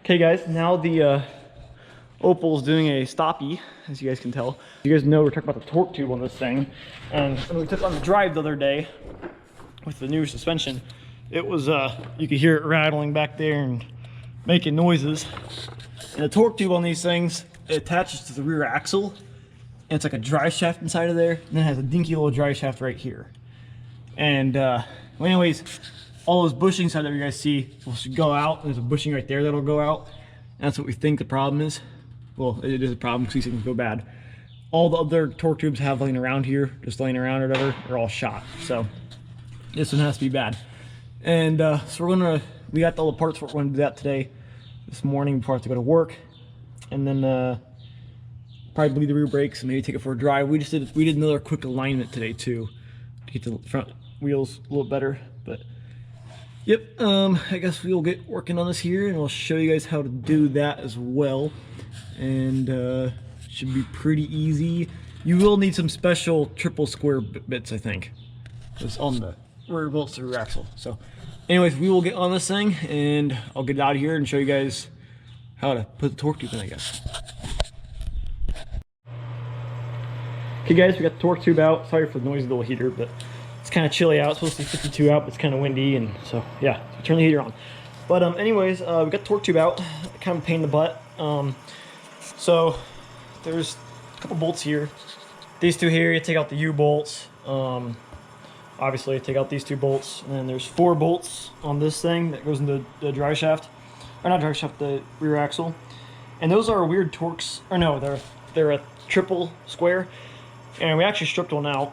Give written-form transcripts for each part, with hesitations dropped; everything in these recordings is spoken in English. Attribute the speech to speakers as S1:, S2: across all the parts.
S1: Okay guys, now the Opel's doing a stoppie, as you guys can tell. You guys know we're talking about the torque tube on this thing. And when we took it on the drive the other day with the new suspension, it was, you could hear it rattling back there and making noises. And the torque tube on these things, it attaches to the rear axle. And it's like a drive shaft inside of there. And then it has a dinky little drive shaft right here. And well, anyways, all those bushings that you guys see will go out. There's a bushing right there that'll go out. That's what we think the problem is. Well, it is a problem because these things go bad. All the other torque tubes have laying around here, just laying around or whatever, are all shot. So this one has to be bad. And so we got all the parts for it. We're gonna do that today, this morning before I have to go to work. And then probably bleed the rear brakes and maybe take it for a drive. We did another quick alignment today too, to get the front wheels a little better. But yep, I guess we'll get working on this here and I'll show you guys how to do that as well. And should be pretty easy. You will need some special triple square bits, I think. It's on the rear bolts to rear axle. So anyways, we will get on this thing and I'll get it out of here and show you guys how to put the torque tube in, I guess. Okay guys, we got the torque tube out. Sorry for the noisy little heater, but it's kind of chilly out. It's supposed to be 52 out, but it's kind of windy, and so yeah, so turn the heater on. But anyways, we got the torque tube out. Kind of a pain in the butt. So there's a couple bolts here. These two here, you take out the U-bolts. Obviously, you take out these two bolts, and then there's 4 bolts on this thing that goes into the drive shaft, or not drive shaft, the rear axle. And those are weird Torx, or no, they're a triple square. And we actually stripped one out.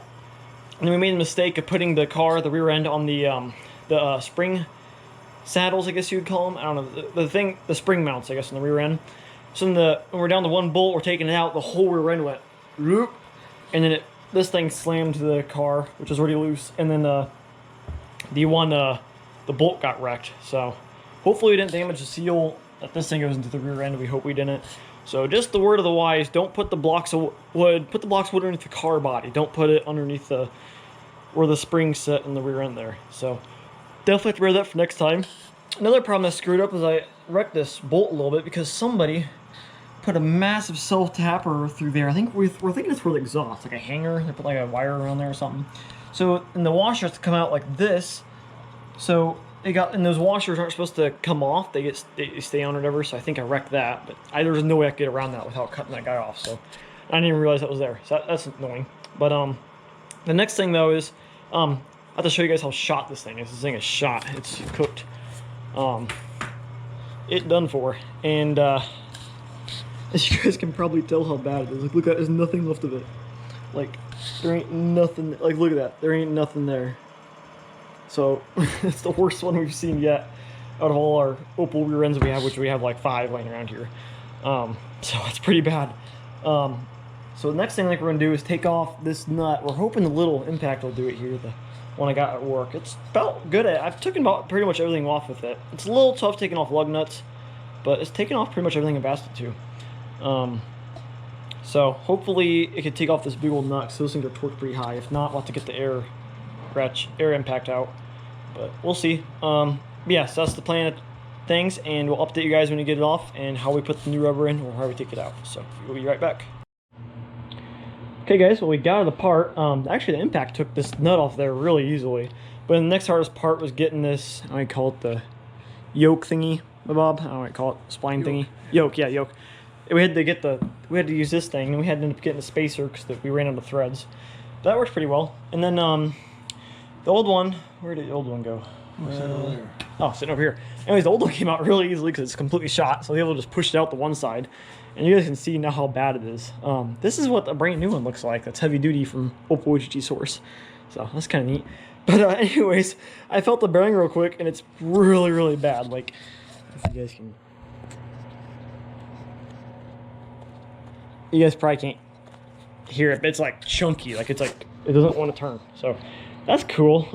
S1: And we made a mistake of putting the rear end on the spring saddles, I guess you would call them. I don't know, the spring mounts, I guess, on the rear end. So when we're down to one bolt, we're taking it out, the whole rear end went, whoop, and then this thing slammed to the car, which was already loose, and then the bolt got wrecked. So hopefully we didn't damage the seal that this thing goes into the rear end. We hope we didn't. So just the word of the wise, don't put the blocks of wood, put the blocks of wood underneath the car body. Don't put it underneath where the spring's set in the rear end there. So definitely have to wear that for next time. Another problem that screwed up is I wrecked this bolt a little bit because somebody put a massive self-tapper through there. I think we're thinking it's for the exhaust, like a hanger. They put like a wire around there or something. So, and the washer has to come out like this. So and those washers aren't supposed to come off. They stay on or whatever. So I think I wrecked that, but there's no way I could get around that without cutting that guy off. So I didn't even realize that was there. So that's annoying. But the next thing though is I have to show you guys how shot this thing is. This thing is shot. It's cooked. It done for. And as you guys can probably tell how bad it is. Like, look at that. There's nothing left of it. Like, there ain't nothing. Like, look at that. There ain't nothing there. So it's the worst one we've seen yet out of all our Opel rear ends we have, which we have like 5 laying around here. So it's pretty bad. So the next thing like we're gonna do is take off this nut. We're hoping the little impact will do it here, the one I got at work. It's felt good. I've taken about pretty much everything off with it. It's a little tough taking off lug nuts, but it's taken off pretty much everything I've asked it to. So hopefully it can take off this big old nut, so those things are torqued pretty high. If not, we'll have to get the air impact out. But we'll see. Yeah, so that's the plan of things, and we'll update you guys when we get it off and how we put the new rubber in or how we take it out. So we'll be right back. Okay guys, well we got out of the part. Actually the impact took this nut off there really easily. But the next hardest part was getting this, I call it the yoke thingy, Bob. I don't know what I call it, spline thingy. Yoke, yeah, yoke. We had to use this thing, and we had to end up getting a spacer because we ran out of threads. But that works pretty well. And then the old one, where did the old one go?
S2: Sitting over there.
S1: Oh, sitting over here. Anyways, the old one came out really easily because it's completely shot, so they were able to just push it out the one side. And you guys can see now how bad it is. This is what a brand new one looks like. That's heavy duty from Opel OGTS source. So that's kind of neat. But anyways, I felt the bearing real quick, and it's really, really bad. Like, if you guys can... You guys probably can't hear it, but it's like chunky. Like, it's like, it doesn't want to turn. So that's cool.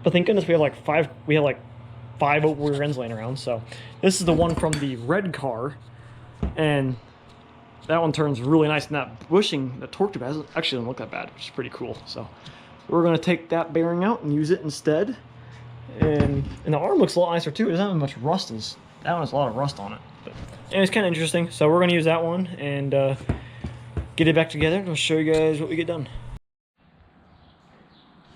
S1: But thank goodness we have like 5 Opel rear ends laying around. So this is the one from the red car, and that one turns really nice. And that bushing, the torque tube actually doesn't look that bad, which is pretty cool. So we're going to take that bearing out and use it instead. And the arm looks a lot nicer too. It doesn't have much rust. That one has a lot of rust on it. But it's kind of interesting. So we're gonna use that one and get it back together. And I'll show you guys what we get done.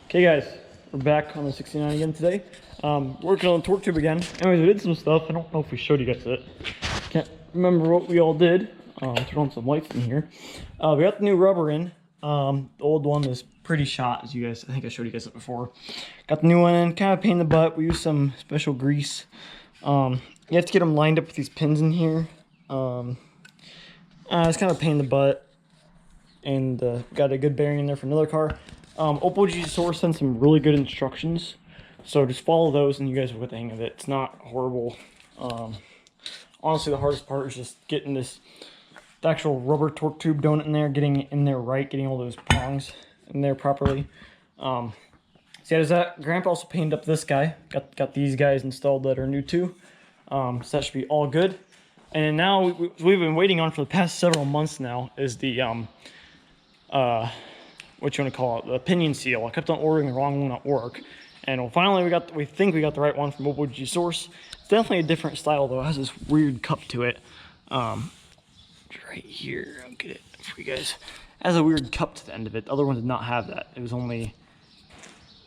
S1: Okay guys, we're back on the 69 again today. Working on the torque tube again. Anyways, we did some stuff. I don't know if we showed you guys it. Can't remember what we all did. Turn on some lights in here. We got the new rubber in. The old one was pretty shot, as you guys, I think I showed you guys it before. Got the new one in, kind of a pain in the butt. We used some special grease. You have to get them lined up with these pins in here. It's kind of a pain in the butt. And got a good bearing in there for another car. Opel OGTS sent some really good instructions. So just follow those and you guys will get the hang of it. It's not horrible. Honestly, the hardest part is just getting the actual rubber torque tube donut in there, getting it in there right, getting all those prongs in there properly. So yeah, there's that. Grandpa also painted up this guy. Got these guys installed that are new too. So that should be all good. And then now we've been waiting on for the past several months now is the what you want to call it, the pinion seal. I kept on ordering the wrong one at work, and finally we think we got the right one from Opel OGTS. It's definitely a different style though. It has this weird cup to it. Right here, I'll get it for you guys. It has a weird cup to the end of it. The other one did not have that. It was only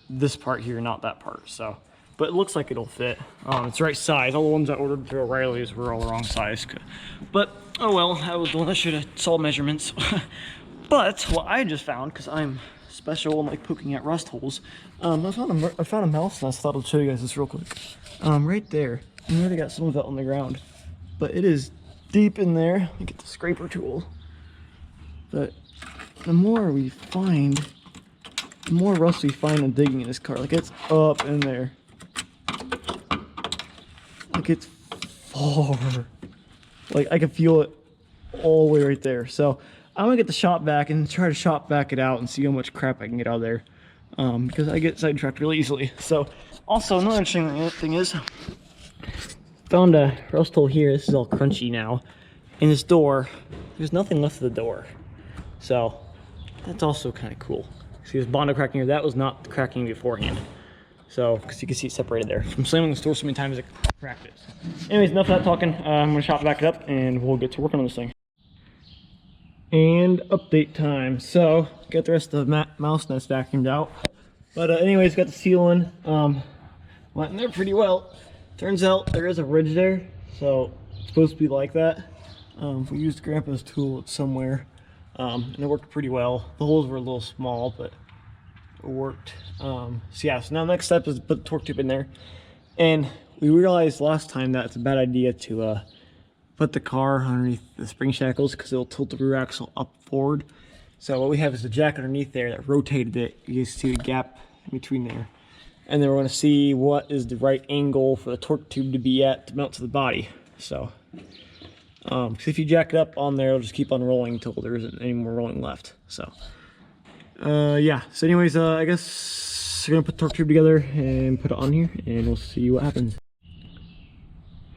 S1: this part here, not that part. So, but it looks like it'll fit. It's the right size. All the ones I ordered through O'Reilly's were all the wrong size. But oh well, I was the one that should have saw measurements. But what I just found, because I'm special and like poking at rust holes, I found a mouse nest. I thought I'd show you guys this real quick. Right there. I already got some of it on the ground, but it is deep in there. Let me get the scraper tool. But the more we find, the more rust we find in digging in this car. Like it's up in there. Like it's far. Like I can feel it all the way right there. So I'm gonna get the shop vac and try to shop vac it out and see how much crap I can get out of there. Because I get sidetracked really easily. So also another interesting thing is, found a rust hole here. This is all crunchy now. In this door, there's nothing left of the door. So that's also kind of cool. See this Bondo cracking here? That was not cracking beforehand. So, because you can see it separated there. From slamming the door so many times it cracked it. Anyways, enough of that talking. I'm gonna shop vac it up and we'll get to working on this thing. And update time. So, got the rest of the mouse nest vacuumed out. But anyways, got the seal in. Went in there pretty well. Turns out there is a ridge there, so it's supposed to be like that. We used Grandpa's tool somewhere, and it worked pretty well. The holes were a little small, but it worked. So yeah, so now the next step is to put the torque tube in there. And we realized last time that it's a bad idea to put the car underneath the spring shackles because it'll tilt the rear axle up forward. So what we have is a jack underneath there that rotated it. You can see a gap in between there. And then we're going to see what is the right angle for the torque tube to be at to mount to the body. So, because if you jack it up on there, it'll just keep on rolling until there isn't any more rolling left. So, yeah. So anyways, I guess we're going to put the torque tube together and put it on here, and we'll see what happens.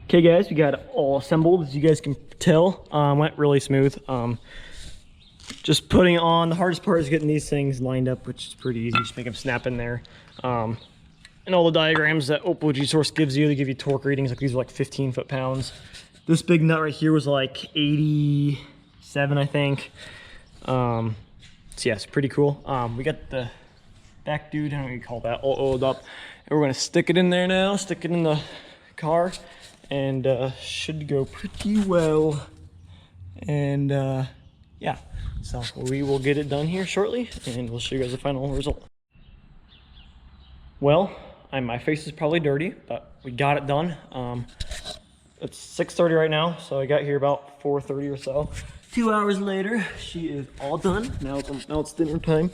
S1: Okay guys, we got it all assembled. As you guys can tell, went really smooth. Just putting it on, the hardest part is getting these things lined up, which is pretty easy. Just make them snap in there. And all the diagrams that Opel OGTS gives you, they give you torque readings. Like these are like 15 foot-pounds. This big nut right here was like 87, I think. So yeah, it's pretty cool. We got the back dude, I don't know what you call that, all oiled up. And we're gonna stick it in there now, stick it in the car, and should go pretty well. And yeah, so we will get it done here shortly, and we'll show you guys the final result. Well, my face is probably dirty, but we got it done. It's 6:30 right now, so I got here about 4:30 or so. 2 hours later, she is all done. Now it's dinner time.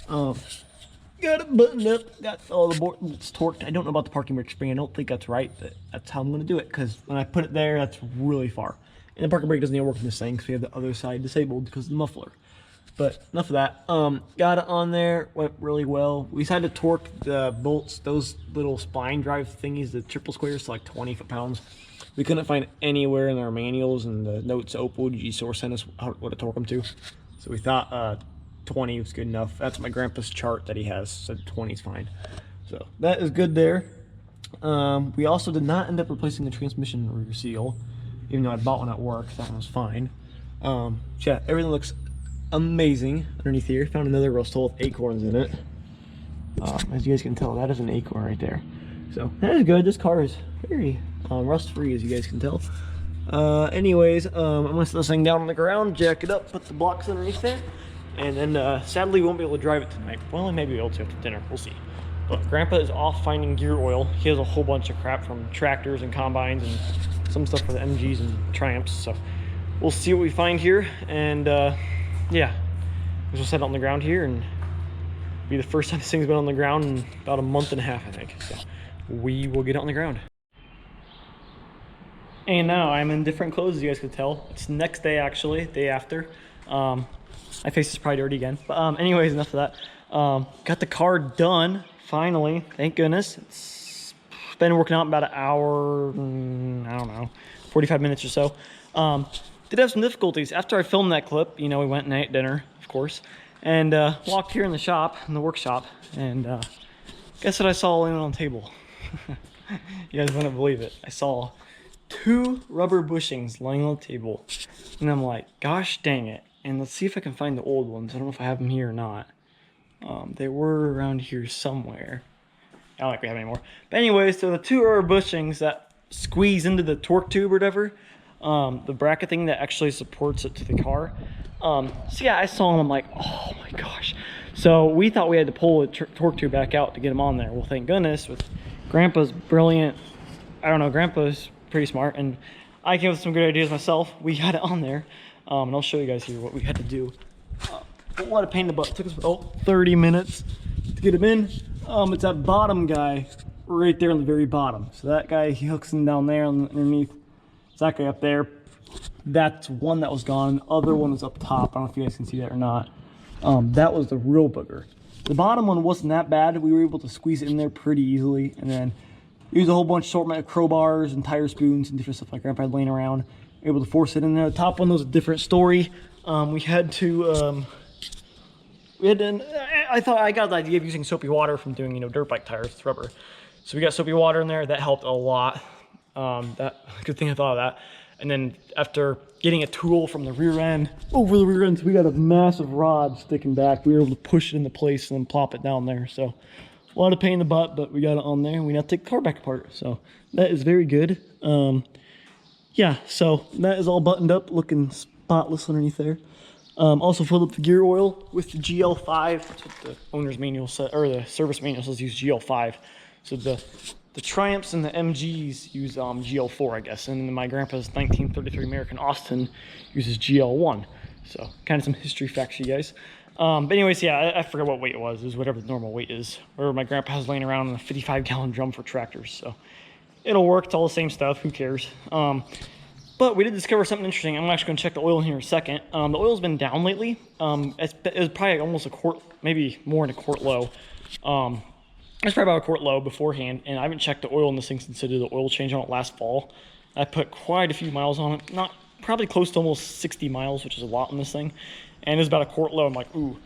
S1: Got it buttoned up, got all the bolts torqued. I don't know about the parking brake spring. I don't think that's right, but that's how I'm gonna do it, because when I put it there, that's really far. And the parking brake doesn't even work in this thing, because we have the other side disabled because of the muffler. But enough of that. Got it on there, went really well. We decided to torque the bolts, those little spline drive thingies, the triple squares, to like 20 foot-pounds. We couldn't find anywhere in our manuals and the notes Opel OGTS sent us what to torque them to. So we thought 20 was good enough. That's my grandpa's chart that he has, said 20 is fine. So that is good there. We also did not end up replacing the transmission rear seal, even though I bought one at work. That one was fine. So yeah, everything looks amazing underneath here. Found another Rustol with acorns in it. As you guys can tell, that is an acorn right there. So that is good. This car is very rust-free, as you guys can tell. Anyways, I'm gonna set this thing down on the ground, jack it up, put the blocks underneath there, and then sadly we won't be able to drive it tonight. Well, I may be able to after dinner. We'll see. But Grandpa is off finding gear oil. He has a whole bunch of crap from tractors and combines and some stuff for the MGs and Triumphs. So we'll see what we find here. And yeah, we'll set it on the ground here, and be the first time this thing's been on the ground in about a month and a half, I think. So we will get it on the ground. And now I'm in different clothes, as you guys could tell. It's the next day, actually, day after. My face is probably dirty again. But anyways, enough of that. Got the car done. Finally, thank goodness. It's been working out about an hour, I don't know, 45 minutes or so. Did have some difficulties. After I filmed that clip, you know, we went and ate dinner, of course, and walked here in the shop, in the workshop, and guess what I saw laying on the table? You guys wouldn't believe it. I saw 2 rubber bushings laying on the table, and I'm like, gosh dang it. And let's see if I can find the old ones. I don't know if I have them here or not. They were around here somewhere. I don't think we have any more. But anyways, so the 2 rubber bushings that squeeze into the torque tube or whatever, the bracket thing that actually supports it to the car. So yeah, I saw them. I'm like, oh my gosh. So we thought we had to pull the torque tube back out to get them on there. Well, thank goodness, with Grandpa's brilliant, I don't know, Grandpa's pretty smart, and I came up with some good ideas myself. We got it on there, and I'll show you guys here what we had to do. But what a pain in the butt. It took us about 30 minutes to get him in. It's that bottom guy right there on the very bottom. So that guy, he hooks him down there underneath. It's that guy up there. That's one that was gone. The other one was up top. I don't know if you guys can see that or not. That was the real booger. The bottom one wasn't that bad. We were able to squeeze it in there pretty easily, and then use a whole bunch of assortment of crowbars and tire spoons and different stuff like Grandpa had laying around. Able to force it in there. The top one was a different story. We had to I thought I got the idea of using soapy water from doing, you know, dirt bike tires with rubber. So we got soapy water in there. That helped a lot. Good thing I thought of that. And then after getting a tool from the rear end, over the rear end, so we got a massive rod sticking back. We were able to push it into place and then plop it down there. So a lot of pain in the butt, but we got it on there. We now take the car back apart. So that is very good. Yeah, so that is all buttoned up, looking spotless underneath there. Also filled up the gear oil with the GL5. That's what the owner's manual said, or the service manual says use GL5. So the Triumphs and the MGs use GL4, I guess, and then my grandpa's 1933 American Austin uses GL1. So kind of some history facts, you guys. But anyways, yeah, I forgot what weight it was. It was whatever the normal weight is. Or my grandpa has laying around in a 55-gallon drum for tractors. So it'll work. It's all the same stuff. Who cares? But we did discover something interesting. I'm actually going to check the oil in here in a second. The oil's been down lately. It was probably almost a quart, maybe more than a quart low. It's probably about a quart low beforehand, and I haven't checked the oil in this thing since I did the oil change on it last fall. I put quite a few miles on it, probably close to almost 60 miles, which is a lot on this thing. And it was about a quart low. I'm like, ooh.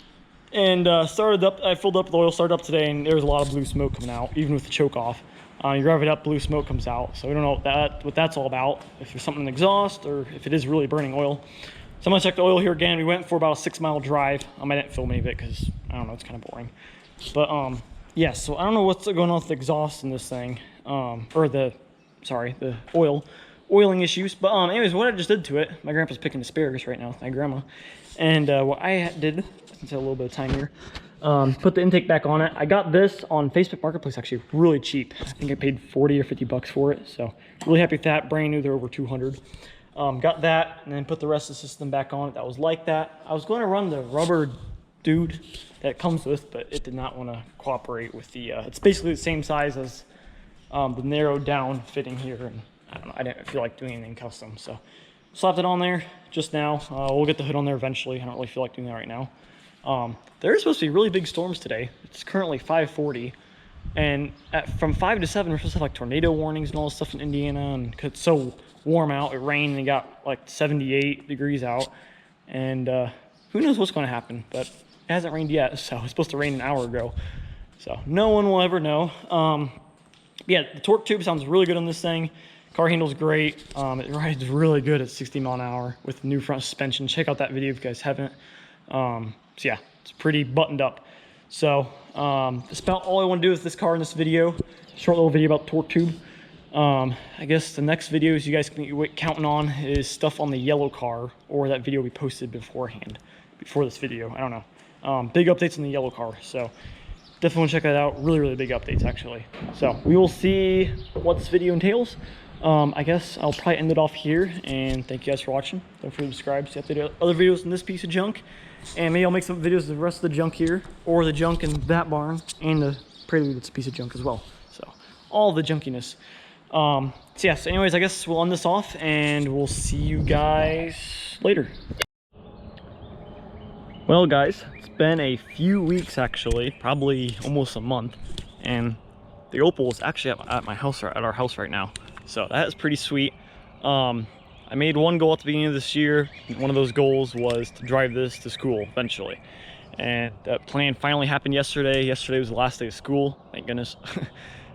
S1: And I filled up the oil, started up today, and there was a lot of blue smoke coming out, even with the choke off. You rev it up, blue smoke comes out. So we don't know what that's all about, if there's something in the exhaust or if it is really burning oil. So I'm gonna check the oil here again. We went for about a 6-mile drive. I didn't film any of it because, I don't know, it's kind of boring. But yeah, so I don't know what's going on with the exhaust in this thing, or the oiling issues. But anyways, what I just did to it, my grandpa's picking asparagus right now with my grandma. And what I did, since I have a little bit of time here, put the intake back on it. I got this on Facebook Marketplace actually really cheap. I think I paid 40 or 50 bucks for it. So really happy with that. Brand new, they're over 200. Got that and then put the rest of the system back on it. That was like that. I was going to run the rubber dude that it comes with, but it did not want to cooperate with the, it's basically the same size as the narrowed down fitting here. And I don't know, I didn't feel like doing anything custom. So slapped it on there just now. We'll get the hood on there eventually. I don't really feel like doing that right now. There's supposed to be really big storms today. It's currently 5:40, and from 5 to 7, we're supposed to have like tornado warnings and all this stuff in Indiana, and it's so warm out, it rained and it got like 78 degrees out, and who knows what's going to happen, but it hasn't rained yet, so it's supposed to rain an hour ago, so no one will ever know. yeah, the torque tube sounds really good on this thing. Car handles great. It rides really good at 60 mile an hour with new front suspension. Check out that video if you guys haven't. So yeah, it's pretty buttoned up. So that's about all I want to do with this car in this video. Short little video about the torque tube. I guess the next videos you guys can be counting on is stuff on the yellow car, or that video we posted beforehand, before this video. I don't know. Big updates on the yellow car. So definitely want to check that out. Really, really big updates, actually. So we will see what this video entails. I guess I'll probably end it off here, and thank you guys for watching. Don't forget to subscribe, see updated other videos in this piece of junk, and maybe I'll make some videos of the rest of the junk here, or the junk in that barn, and the Prelude that's a piece of junk as well. So all the junkiness. So yeah, so anyways, I guess we'll end this off, and we'll see you guys later. Well guys, it's been a few weeks actually, probably almost a month, and the Opel is actually at my house, at our house right now. So that is pretty sweet. I made one goal at the beginning of this year. One of those goals was to drive this to school eventually. And that plan finally happened yesterday. Yesterday was the last day of school, thank goodness. So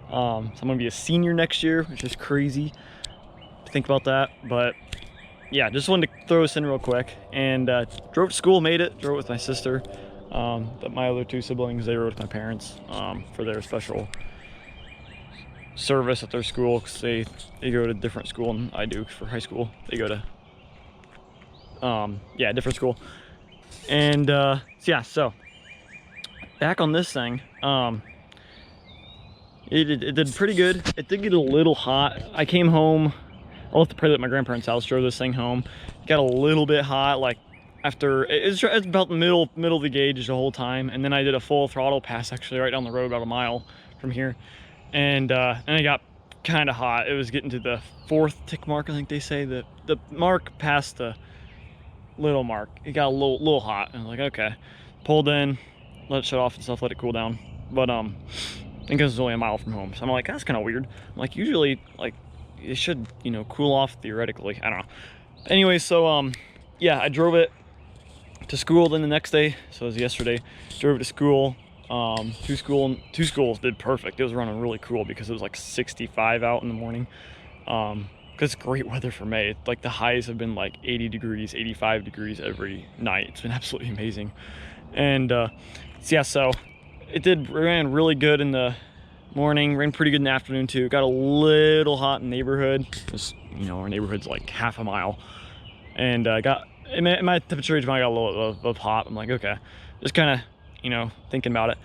S1: I'm gonna be a senior next year, which is crazy to think about that. But yeah, just wanted to throw this in real quick. And drove to school, made it, drove with my sister. But my other two siblings, they rode with my parents for their special service at their school, because they go to different school than I do for high school. They go to yeah, different school. And so yeah, so back on this thing, it did pretty good. It did get a little hot. I came home, I left the Prelude at my grandparents' house, drove this thing home. It got a little bit hot, like after it's about the middle of the gauge the whole time, and then I did a full throttle pass actually right down the road about a mile from here. And it got kind of hot. It was getting to the 4th tick mark, I think they say. The mark past the little mark, it got a little hot. And I was like, okay. Pulled in, let it shut off and stuff, let it cool down. But I think it was only a mile from home. So I'm like, that's kind of weird. I'm like, usually, like, it should, you know, cool off theoretically. I don't know. Anyway, so yeah, I drove it to school then the next day. So it was yesterday. Drove it to school. Two schools did perfect. It was running really cool because it was like 65 out in the morning. Because it's great weather for May. Like the highs have been like 80 degrees, 85 degrees every night. It's been absolutely amazing. And yeah, so it ran really good in the morning, ran pretty good in the afternoon too. Got a little hot in the neighborhood. Just, you know, our neighborhood's like half a mile. And my temperature range got a little hot. I'm like, okay, just kind of, you know, thinking about it.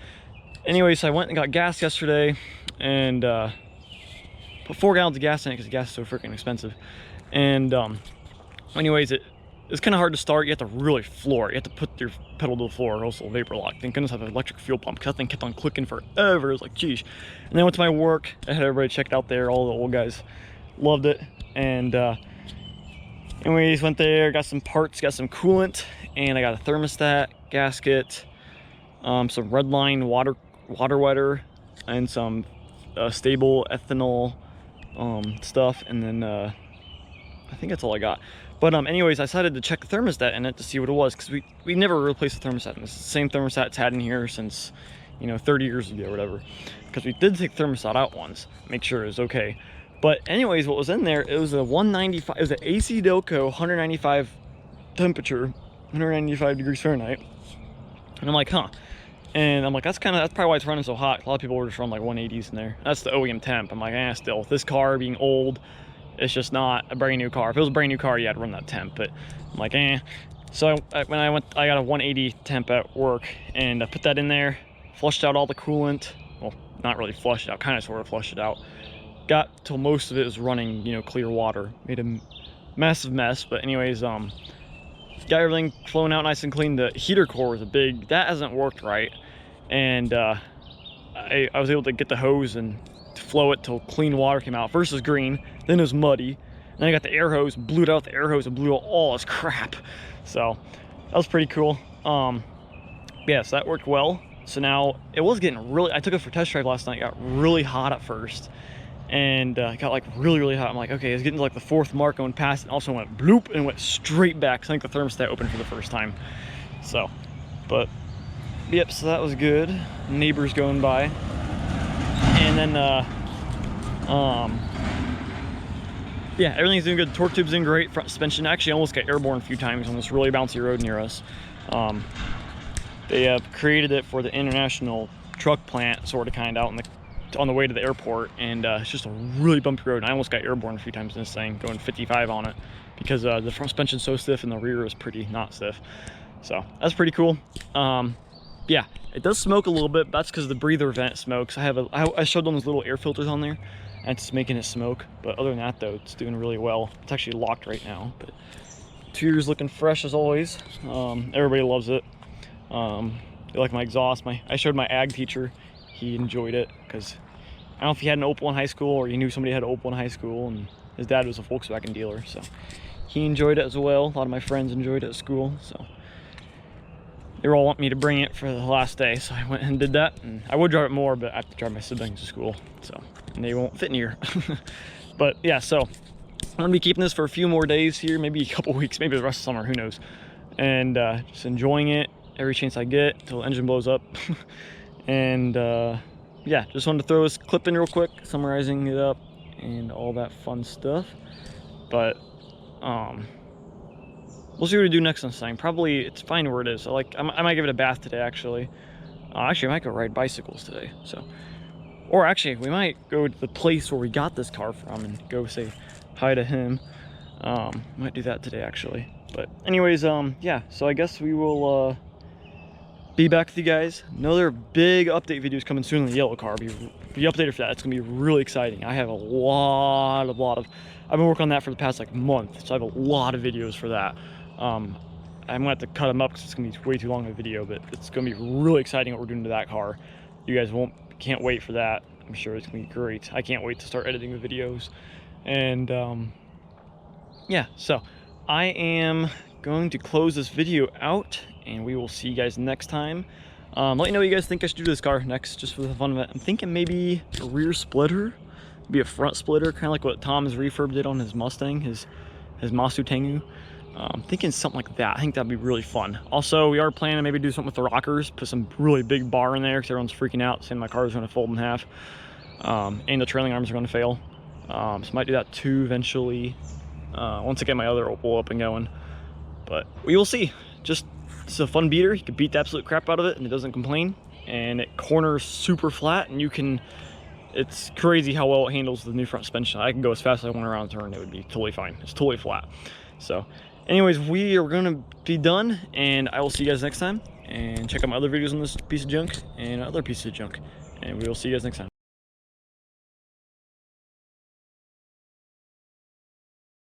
S1: Anyway, so I went and got gas yesterday, and put 4 gallons of gas in it because gas is so freaking expensive. And anyways, it's kind of hard to start. You have to really floor it. You have to put your pedal to the floor or else it'll vapor lock. Thank goodness I have an electric fuel pump, because that thing kept on clicking forever. It was like, geez. And then I went to my work. I had everybody checked out there. All the old guys loved it. And anyways, went there, got some parts, got some coolant, and I got a thermostat, gasket, some red line water wetter, and some stable ethanol stuff, and then I think that's all I got. But anyways, I decided to check the thermostat in it to see what it was, because we never replaced the thermostat, and it's the same thermostat it's had in here since, you know, 30 years ago or whatever. Because we did take the thermostat out once, make sure it was okay. But anyways, what was in there, it was a 195, it was an AC Delco 195 temperature, 195 degrees Fahrenheit. And I'm like, huh. And I'm like, that's probably why it's running so hot. A lot of people were just running like 180s in there. That's the OEM temp. I'm like, still, with this car being old, it's just not a brand new car. If it was a brand new car, yeah, I'd run that temp, but I'm like, So when I got a 180 temp at work, and I put that in there, flushed out all the coolant. Well, not really flushed it out, kind of sort of flushed it out. Got till most of it was running, you know, clear water. Made a massive mess, but anyways, got everything flowing out nice and clean. The heater core was that hasn't worked right, and I was able to get the hose and flow it till clean water came out. First it was green, then it was muddy, then I got the air hose, blew it out with the air hose, and blew out all this crap. So that was pretty cool. Yeah, so that worked well. So now it was getting really, I took it for a test drive last night. It got really hot at first, and it got like really hot. I'm like, okay, it's getting to like the 4th mark, going past it, and also went bloop and went straight back. So I think the thermostat opened for the first time. So, but yep, so that was good. Neighbors going by. And then Yeah, everything's doing good. Torque tube's doing great. Front suspension actually almost got airborne a few times on this really bouncy road near us. They have created it for the international truck plant, sort of kind of out on the way to the airport, and it's just a really bumpy road. And I almost got airborne a few times in this thing, going 55 on it, because the front suspension's so stiff and the rear is pretty not stiff. So that's pretty cool. Yeah, it does smoke a little bit. That's because the breather vent smokes. I showed them those little air filters on there, and it's making it smoke. But other than that, though, it's doing really well. It's actually locked right now, but interior's looking fresh as always. Everybody loves it. They like my exhaust. I showed my ag teacher. He enjoyed it because I don't know if he had an Opel in high school or he knew somebody had an Opel in high school, and his dad was a Volkswagen dealer, so he enjoyed it as well. A lot of my friends enjoyed it at school, so they were all wanting me to bring it for the last day, so I went and did that. And I would drive it more, but I have to drive my siblings to school, so, and they won't fit in here. But yeah, so I'm gonna be keeping this for a few more days here, maybe a couple weeks, maybe the rest of summer, who knows, and just enjoying it every chance I get until the engine blows up. And yeah, just wanted to throw this clip in real quick, summarizing it up and all that fun stuff. But we'll see what we do next on this thing. Probably it's fine where it is. So I might give it a bath today, actually. Actually, I might go ride bicycles today. So, or actually, we might go to the place where we got this car from and go say hi to him. Might do that today, actually. But anyways, yeah. So I guess we will be back with you guys. Another big update video is coming soon on the yellow car. Be updated for that. It's gonna be really exciting. I have a lot of. I've been working on that for the past like month, so I have a lot of videos for that. I'm gonna have to cut them up because it's gonna be way too long of a video, but it's gonna be really exciting what we're doing to that car. You guys can't wait for that. I'm sure it's gonna be great. I can't wait to start editing the videos. And yeah, so I am going to close this video out, and we will see you guys next time. Let me know what you guys think I should do to this car next, just for the fun of it. I'm thinking maybe a rear splitter, maybe a front splitter, kind of like what Tom's refurb did on his Mustang, his Masu Tengu. I'm thinking something like that. I think that'd be really fun. Also, we are planning to maybe do something with the rockers, put some really big bar in there because everyone's freaking out, saying my car is going to fold in half, and the trailing arms are going to fail. So I might do that too eventually, once I get my other Opel up and going. But we will see. Just, it's a fun beater. You can beat the absolute crap out of it and it doesn't complain. And it corners super flat, and you can, it's crazy how well it handles the new front suspension. I can go as fast as I want around the turn. It would be totally fine. It's totally flat. So anyways, we are going to be done, and I will see you guys next time. And check out my other videos on this piece of junk and other pieces of junk. And we will see you guys next time.